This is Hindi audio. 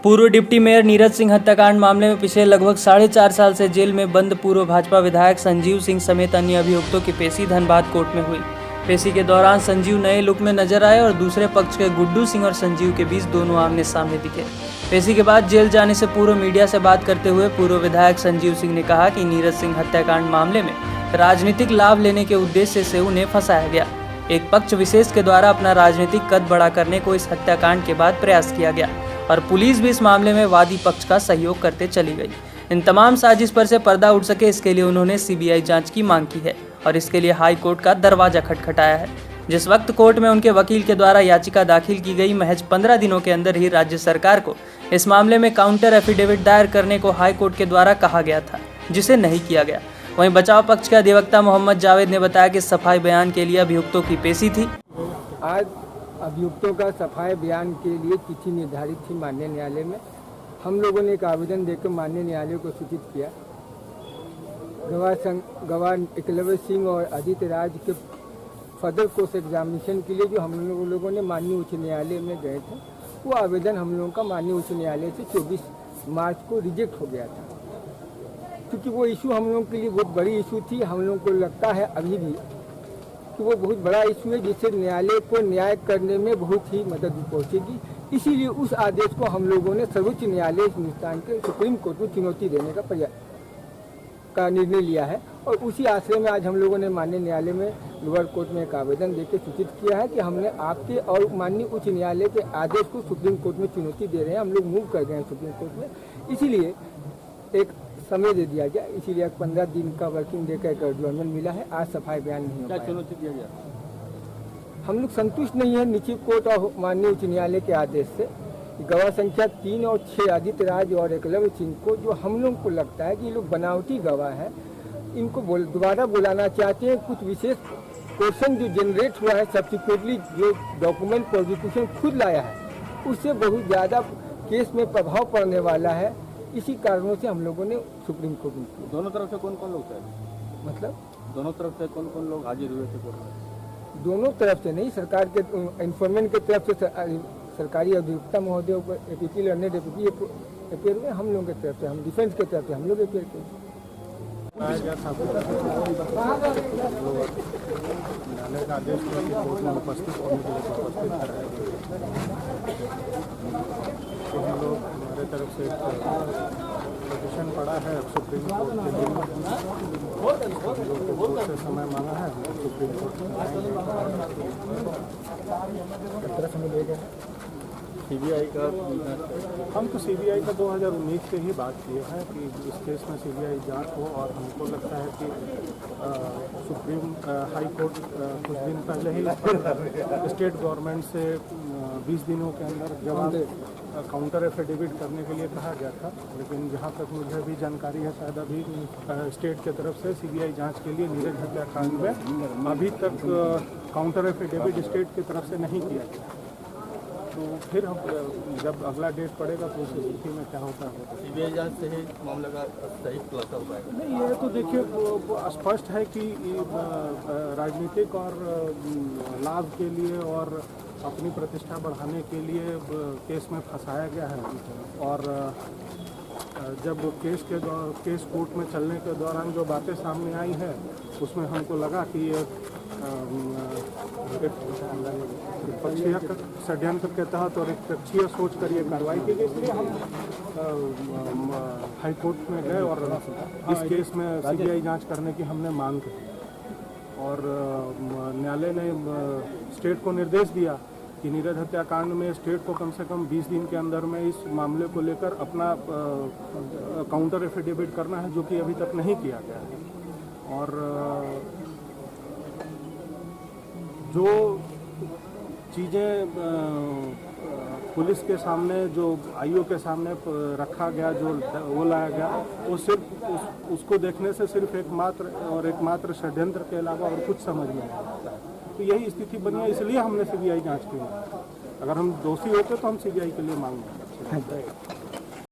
पूर्व डिप्टी मेयर नीरज सिंह हत्याकांड मामले में पिछले लगभग 4.5 साल से जेल में बंद पूर्व भाजपा विधायक संजीव सिंह समेत अन्य अभियुक्तों की पेशी धनबाद कोर्ट में हुई। पेशी के दौरान संजीव नए लुक में नजर आए और दूसरे पक्ष के गुड्डू सिंह और संजीव के बीच दोनों आमने सामने दिखे। पेशी के बाद जेल जाने से पूर्व मीडिया से बात करते हुए पूर्व विधायक संजीव सिंह ने कहा कि नीरज सिंह हत्याकांड मामले में राजनीतिक लाभ लेने के उद्देश्य से उन्हें फंसाया गया। एक पक्ष विशेष के द्वारा अपना राजनीतिक कद बड़ा करने को इस हत्याकांड के बाद प्रयास किया गया और पुलिस भी इस मामले में वादी पक्ष का सहयोग करते चली गई। इन तमाम साजिश पर से पर्दा उठ सके इसके लिए उन्होंने सीबीआई जांच की मांग की है और इसके लिए हाई कोर्ट का दरवाजा खटखटाया है। जिस वक्त कोर्ट में उनके वकील के द्वारा याचिका दाखिल की गई, महज 15 दिनों के अंदर ही राज्य सरकार को इस मामले में काउंटर एफिडेविट दायर करने को हाई कोर्ट के द्वारा कहा गया था, जिसे नहीं किया गया। वहीं बचाव पक्ष के अधिवक्ता मोहम्मद जावेद ने बताया कि सफाई बयान के लिए अभियुक्तों की पेशी थी। आज अभियुक्तों का सफाई बयान के लिए तिथि निर्धारित थी माननीय न्यायालय में। हम लोगों ने एक आवेदन देकर माननीय न्यायालय को सूचित किया। गवाह एकलव्य सिंह और आदित्य राज के फर्दर कोर्स एग्जामिनेशन के लिए जो हम लोगों ने माननीय उच्च न्यायालय में गए थे, वो आवेदन हम लोगों का माननीय उच्च न्यायालय से 24 मार्च को रिजेक्ट हो गया था, क्योंकि वो इशू हम लोगों के लिए बहुत बड़ी इशू थी। हम लोगों को लगता है अभी भी कि वो बहुत बड़ा इशू है, जिससे न्यायालय को न्याय करने में बहुत ही मदद पहुंचेगी। इसीलिए उस आदेश को हम लोगों ने सर्वोच्च न्यायालय हिंदुस्तान के सुप्रीम कोर्ट में चुनौती देने का निर्णय लिया है और उसी आश्रय में आज हम लोगों ने माननीय न्यायालय में लोअर कोर्ट में एक आवेदन देकर सूचित किया है कि हमने आपके और माननीय उच्च न्यायालय के आदेश को सुप्रीम कोर्ट में चुनौती दे रहे हैं। हम लोग मूव कर गए हैं सुप्रीम कोर्ट में, इसीलिए एक समय दे दिया गया। इसीलिए 15 दिन का वर्किंग डे का एक एडजॉर्नमेंट मिला है। आज सफाई बयान नहीं हो पाया। चुनौती दिया गया? हम लोग संतुष्ट नहीं है निचली कोर्ट और माननीय उच्च न्यायालय के आदेश से। गवाह संख्या 3 और 6 आदित्य राज और एकलव्य सिंह को, जो हम लोग को लगता है कि ये लोग बनावटी गवाह है, इनको दोबारा बुलाना चाहते हैं। कुछ विशेष क्वेश्चन जो जनरेट हुआ है सब्सिक्वेंटली, जो डॉक्यूमेंट प्रोसिक्यूशन खुद लाया है, उससे बहुत ज़्यादा केस में प्रभाव पड़ने वाला है। इसी कारणों से हम लोगों ने सुप्रीम कोर्ट में किया। दोनों तरफ से कौन कौन लोग थे? मतलब दोनों तरफ से कौन कौन लोग हाजिर हुए थे कोर्ट में? दोनों तरफ से नहीं, सरकार के इंफॉर्मेंट की तरफ से सरकारी अधिवक्ता महोदय ऊपर एपीपी लड़ने डेप्यूटी अपेयर हुए। हम लोगों की तरफ से, हम डिफेंस की तरफ से हम लोग अपेयर किए। न्यायालय का आदेश कोर्ट में उपस्थित होने के लिए उपस्थित कराया तो हम लोग हमारे तरफ से पिटीशन पड़ा है सुप्रीम कोर्ट के लिए। हम लोग को कोर्ट से समय मांगा है, सुप्रीम कोर्ट में आएंगे। सीबीआई का हम तो सीबीआई का 2019 से ही बात किए हैं कि इस केस में सीबीआई जांच हो और हमको लगता है कि सुप्रीम हाई कोर्ट कुछ दिन पहले ही स्टेट गवर्नमेंट से 20 दिनों के अंदर जवाब काउंटर एफिडेविट करने के लिए कहा गया था। लेकिन जहां तक मुझे भी जानकारी है, शायद अभी स्टेट के तरफ से सीबीआई जांच के लिए नीरज हत्याकांड में अभी तक काउंटर एफिडेविट स्टेट की तरफ से नहीं किया गया। तो फिर हम जब अगला डेट पड़ेगा तो उस स्थिति में क्या होता है। सीबीआई जांच से ही मामले का सही खुलासा हो पाएगा? नहीं, ये तो देखिए वो स्पष्ट है कि राजनीतिक और लाभ के लिए और अपनी प्रतिष्ठा बढ़ाने के लिए केस में फंसाया गया है। और जब केस कोर्ट में चलने के दौरान जो बातें सामने आई हैं, उसमें हमको लगा कि ये पक्षीय षड्यंत्र के तहत और एक पक्षीय सोच कर ये कार्रवाई की गई। इसलिए हम हाई कोर्ट में गए और इस केस में सीबीआई जांच करने की हमने मांग की और न्यायालय ने स्टेट को निर्देश दिया कि नीरज हत्याकांड में स्टेट को कम से कम 20 दिन के अंदर में इस मामले को लेकर अपना काउंटर एफिडेविट करना है, जो कि अभी तक नहीं किया गया है। और जो चीज़ें पुलिस के सामने, जो आईओ के सामने रखा गया, जो वो लाया गया, वो सिर्फ उसको देखने से सिर्फ एकमात्र षड्यंत्र के अलावा और कुछ समझ में नहीं आता है। तो यही स्थिति बनी है, इसलिए हमने सीबीआई जांच की। अगर हम दोषी होते तो हम सीबीआई के लिए मांग